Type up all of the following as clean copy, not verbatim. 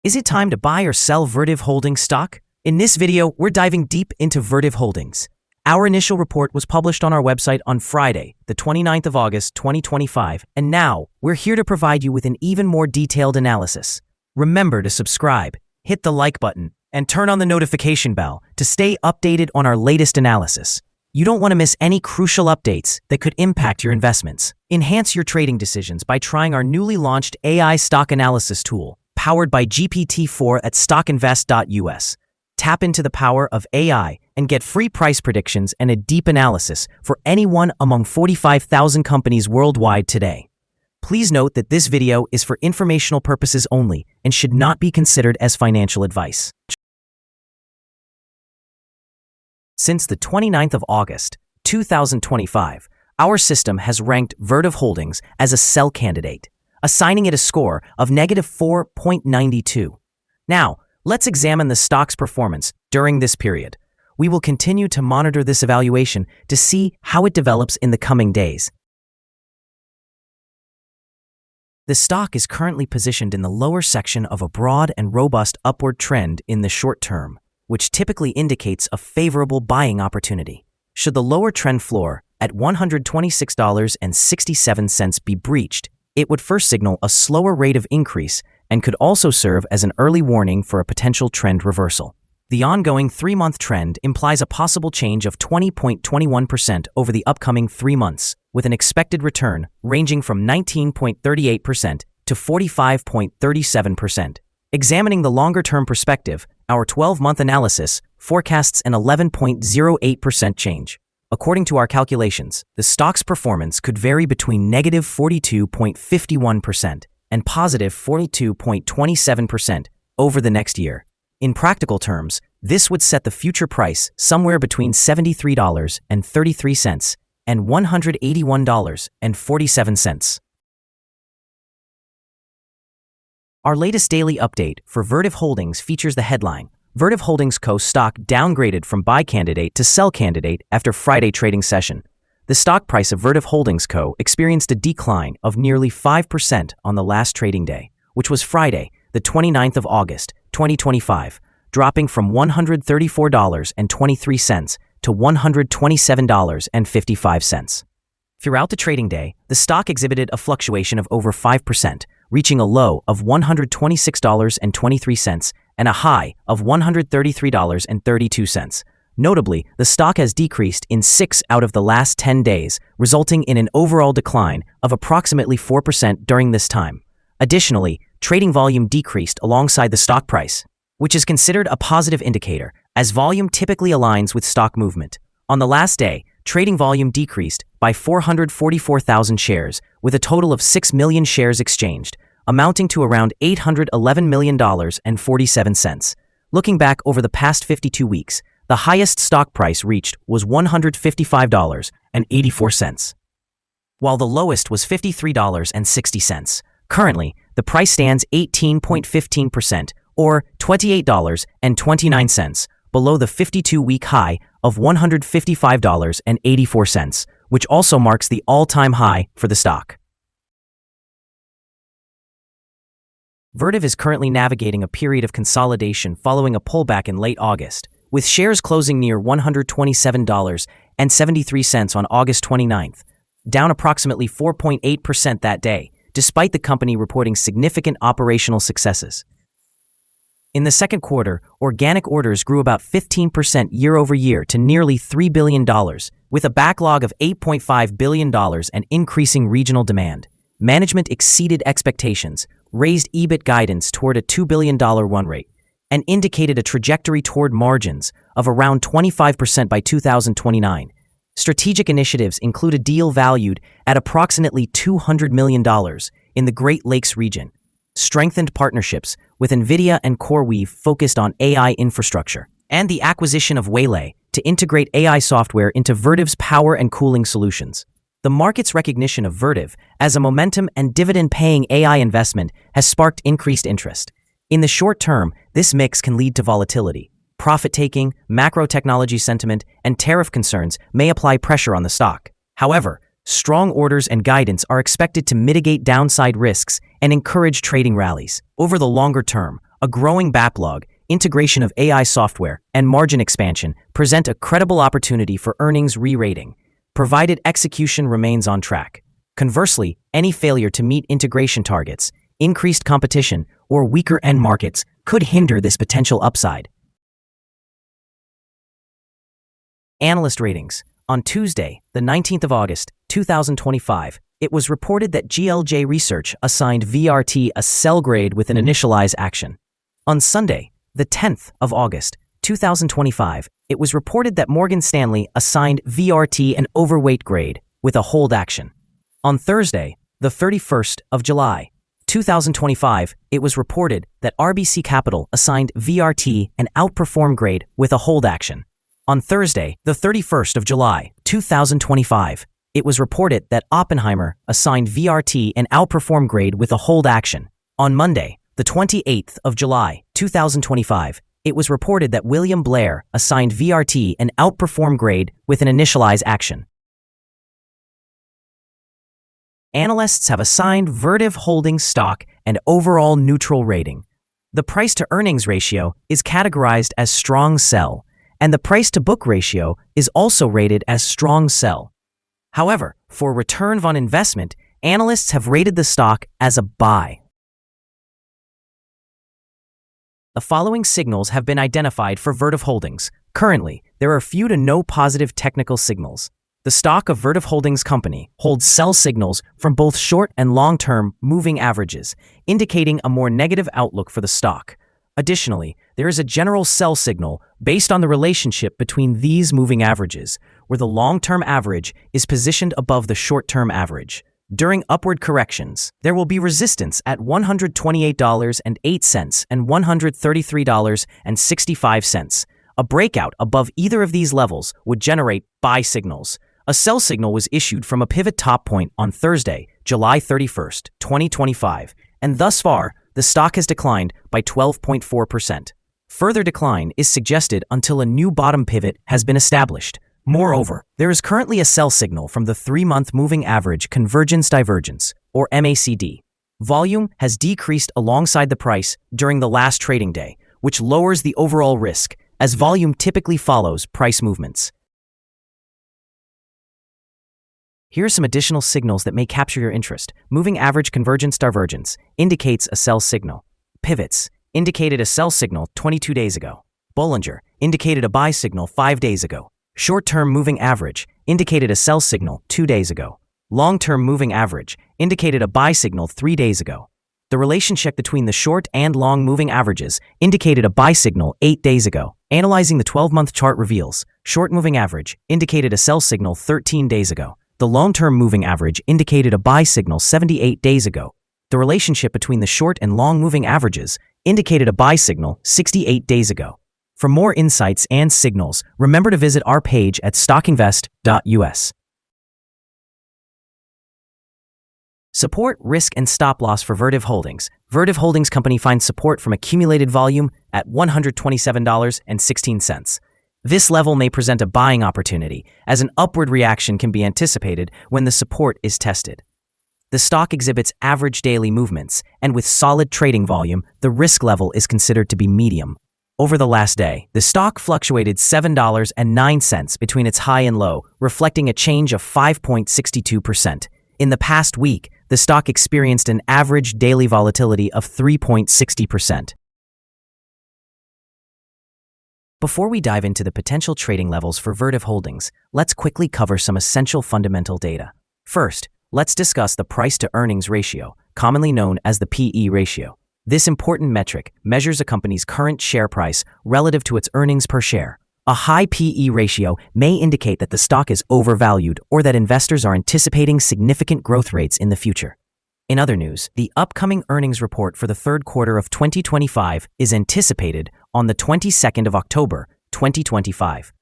Is it time to buy or sell Vertiv Holdings stock? In this video, we're diving deep into Vertiv Holdings. Our initial report was published on our website on Friday, the 29th of August, 2025, and now we're here to provide you with an even more detailed analysis. Remember to subscribe, hit the like button, and turn on the notification bell to stay updated on our latest analysis. You don't want to miss any crucial updates that could impact your investments. Enhance your trading decisions by trying our newly launched AI stock analysis tool, powered by GPT-4 at StockInvest.us. Tap into the power of AI and get free price predictions and a deep analysis for anyone among 45,000 companies worldwide today. Please note that this video is for informational purposes only and should not be considered as financial advice. Since the 29th of August, 2025, our system has ranked Vertiv Holdings as a sell candidate, assigning it a score of -4.92. Now, let's examine the stock's performance during this period. We will continue to monitor this evaluation to see how it develops in the coming days. The stock is currently positioned in the lower section of a broad and robust upward trend in the short term, which typically indicates a favorable buying opportunity. Should the lower trend floor at $126.67 be breached, it would first signal a slower rate of increase and could also serve as an early warning for a potential trend reversal. The ongoing 3-month trend implies a possible change of 20.21% over the upcoming 3 months, with an expected return ranging from 19.38% to 45.37%. Examining the longer-term perspective, our 12-month analysis forecasts an 11.08% change. According to our calculations, the stock's performance could vary between negative 42.51% and positive 42.27% over the next year. In practical terms, this would set the future price somewhere between $73.33 and $181.47. Our latest daily update for Vertiv Holdings features the headline, Vertiv Holdings Co. stock downgraded from buy candidate to sell candidate after Friday trading session. The stock price of Vertiv Holdings Co. experienced a decline of nearly 5% on the last trading day, which was Friday, the 29th of August, 2025, dropping from $134.23 to $127.55. Throughout the trading day, the stock exhibited a fluctuation of over 5%, reaching a low of $126.23 and a high of $133.32. Notably, the stock has decreased in 6 out of the last 10 days, resulting in an overall decline of approximately 4% during this time. Additionally, trading volume decreased alongside the stock price, which is considered a positive indicator, as volume typically aligns with stock movement. On the last day, trading volume decreased by 444,000 shares, with a total of 6 million shares exchanged, amounting to around $811 million and 47 cents. Looking back over the past 52 weeks, the highest stock price reached was $155.84, while the lowest was $53.60. Currently, the price stands 18.15% or $28.29 below the 52-week high of $155.84, which also marks the all-time high for the stock. Vertiv is currently navigating a period of consolidation following a pullback in late August, with shares closing near $127.73 on August 29th, down approximately 4.8% that day, despite the company reporting significant operational successes. In the second quarter, organic orders grew about 15% year-over-year to nearly $3 billion, with a backlog of $8.5 billion and increasing regional demand. Management exceeded expectations, raised EBIT guidance toward a $2 billion run rate, and indicated a trajectory toward margins of around 25% by 2029. Strategic initiatives include a deal valued at approximately $200 million in the Great Lakes region, strengthened partnerships with NVIDIA and CoreWeave focused on AI infrastructure, and the acquisition of Waylay to integrate AI software into Vertiv's power and cooling solutions. The market's recognition of Vertiv as a momentum and dividend-paying AI investment has sparked increased interest. In the short term, this mix can lead to volatility. Profit-taking, macro-technology sentiment, and tariff concerns may apply pressure on the stock. However, strong orders and guidance are expected to mitigate downside risks and encourage trading rallies. Over the longer term, a growing backlog, integration of AI software, and margin expansion present a credible opportunity for earnings re-rating, provided execution remains on track. Conversely, any failure to meet integration targets, increased competition, or weaker end markets could hinder this potential upside. Analyst ratings. On Tuesday, the 19th of August, 2025, it was reported that GLJ Research assigned VRT a sell grade with an initialize action. On Sunday, the 10th of August, 2025, it was reported that Morgan Stanley assigned VRT an overweight grade with a hold action. On Thursday, the 31st of July, 2025, it was reported that RBC Capital assigned VRT an outperform grade with a hold action. On Thursday, the 31st of July, 2025, it was reported that Oppenheimer assigned VRT an outperform grade with a hold action. On Monday, the 28th of July, 2025, it was reported that William Blair assigned VRT an outperform grade with an initialize action. Analysts have assigned Vertiv Holdings stock an overall neutral rating. The price-to-earnings ratio is categorized as strong sell, and the price-to-book ratio is also rated as strong sell. However, for return on investment, analysts have rated the stock as a buy. The following signals have been identified for Vertiv Holdings. Currently, there are few to no positive technical signals. The stock of Vertiv Holdings Company holds sell signals from both short and long-term moving averages, indicating a more negative outlook for the stock. Additionally, there is a general sell signal based on the relationship between these moving averages, where the long-term average is positioned above the short-term average. During upward corrections, there will be resistance at $128.08 and $133.65. A breakout above either of these levels would generate buy signals. A sell signal was issued from a pivot top point on Thursday, July 31st, 2025, and thus far, the stock has declined by 12.4%. Further decline is suggested until a new bottom pivot has been established. Moreover, there is currently a sell signal from the 3-month moving average convergence divergence, or MACD. Volume has decreased alongside the price during the last trading day, which lowers the overall risk, as volume typically follows price movements. Here are some additional signals that may capture your interest. Moving average convergence divergence indicates a sell signal. Pivots indicated a sell signal 22 days ago. Bollinger indicated a buy signal 5 days ago. Short-term moving average indicated a sell signal 2 days ago. Long-term moving average indicated a buy signal 3 days ago. The relationship between the short and long moving averages indicated a buy signal 8 days ago. Analyzing the 12-month chart reveals, short moving average indicated a sell signal 13 days ago. The long-term moving average indicated a buy signal 78 days ago. The relationship between the short and long moving averages indicated a buy signal 68 days ago. For more insights and signals, remember to visit our page at StockInvest.us. Support, risk, and stop loss for Vertiv Holdings. Vertiv Holdings Company finds support from accumulated volume at $127.16. This level may present a buying opportunity, as an upward reaction can be anticipated when the support is tested. The stock exhibits average daily movements, and with solid trading volume, the risk level is considered to be medium. Over the last day, the stock fluctuated $7.09 between its high and low, reflecting a change of 5.62%. In the past week, the stock experienced an average daily volatility of 3.60%. Before we dive into the potential trading levels for Vertiv Holdings, let's quickly cover some essential fundamental data. First, let's discuss the price-to-earnings ratio, commonly known as the PE ratio. This important metric measures a company's current share price relative to its earnings per share. A high PE ratio may indicate that the stock is overvalued or that investors are anticipating significant growth rates in the future. In other news, the upcoming earnings report for the third quarter of 2025 is anticipated on the 22nd of October, 2025.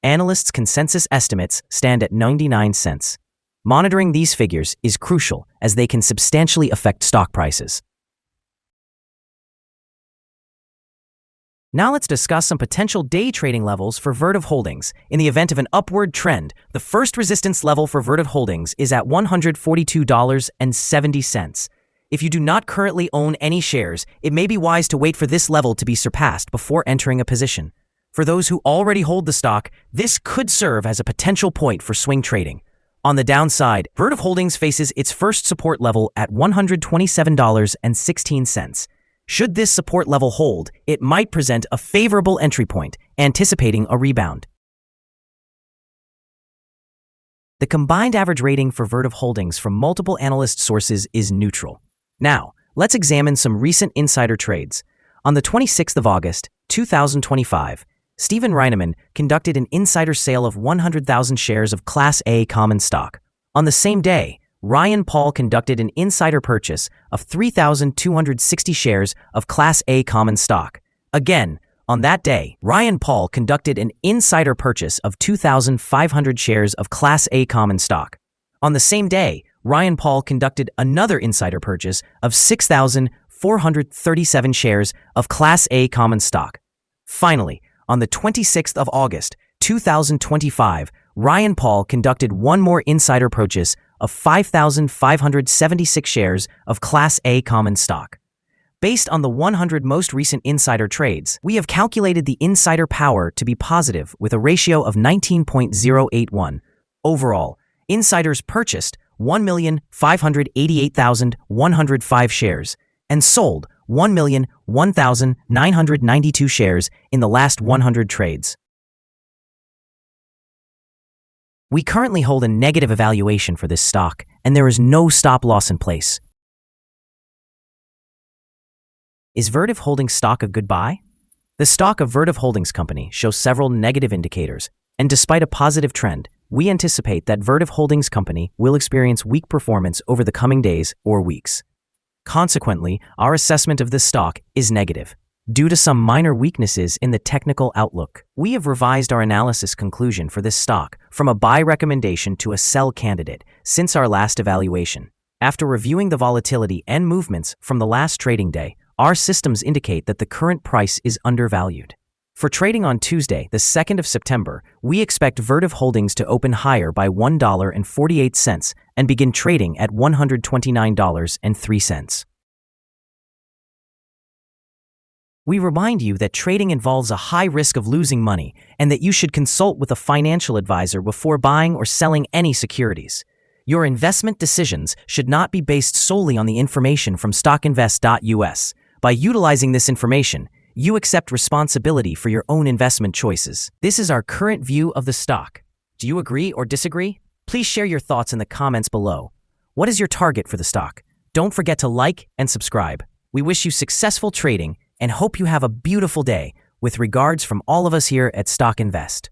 Analysts' consensus estimates stand at 99 cents. Monitoring these figures is crucial as they can substantially affect stock prices. Now let's discuss some potential day trading levels for Vertiv Holdings. In the event of an upward trend, the first resistance level for Vertiv Holdings is at $142.70. If you do not currently own any shares, it may be wise to wait for this level to be surpassed before entering a position. For those who already hold the stock, this could serve as a potential point for swing trading. On the downside, Vertiv Holdings faces its first support level at $127.16. Should this support level hold, it might present a favorable entry point, anticipating a rebound. The combined average rating for Vertiv Holdings from multiple analyst sources is neutral. Now, let's examine some recent insider trades. On the 26th of August, 2025, Steven Reinemann conducted an insider sale of 100,000 shares of Class A common stock. On the same day, Ryan Paul conducted an insider purchase of 3,260 shares of Class A common stock. Again, on that day, Ryan Paul conducted an insider purchase of 2,500 shares of Class A common stock. On the same day, Ryan Paul conducted another insider purchase of 6,437 shares of Class A common stock. Finally, on the 26th of August, 2025, Ryan Paul conducted one more insider purchase of 5,576 shares of Class A common stock. Based on the 100 most recent insider trades, we have calculated the insider power to be positive with a ratio of 19.081. Overall, insiders purchased 1,588,105 shares and sold 1,001,992 shares in the last 100 trades. We currently hold a negative evaluation for this stock, and there is no stop loss in place. Is Vertiv Holdings stock a good buy? The stock of Vertiv Holdings Company shows several negative indicators, and despite a positive trend, we anticipate that Vertiv Holdings Company will experience weak performance over the coming days or weeks. Consequently, our assessment of this stock is negative. Due to some minor weaknesses in the technical outlook, we have revised our analysis conclusion for this stock from a buy recommendation to a sell candidate since our last evaluation. After reviewing the volatility and movements from the last trading day, our systems indicate that the current price is undervalued. For trading on Tuesday, the 2nd of September, we expect Vertiv Holdings to open higher by $1.48 and begin trading at $129.03. We remind you that trading involves a high risk of losing money and that you should consult with a financial advisor before buying or selling any securities. Your investment decisions should not be based solely on the information from StockInvest.us. By utilizing this information, you accept responsibility for your own investment choices. This is our current view of the stock. Do you agree or disagree? Please share your thoughts in the comments below. What is your target for the stock? Don't forget to like and subscribe. We wish you successful trading and hope you have a beautiful day. With regards from all of us here at Stock Invest.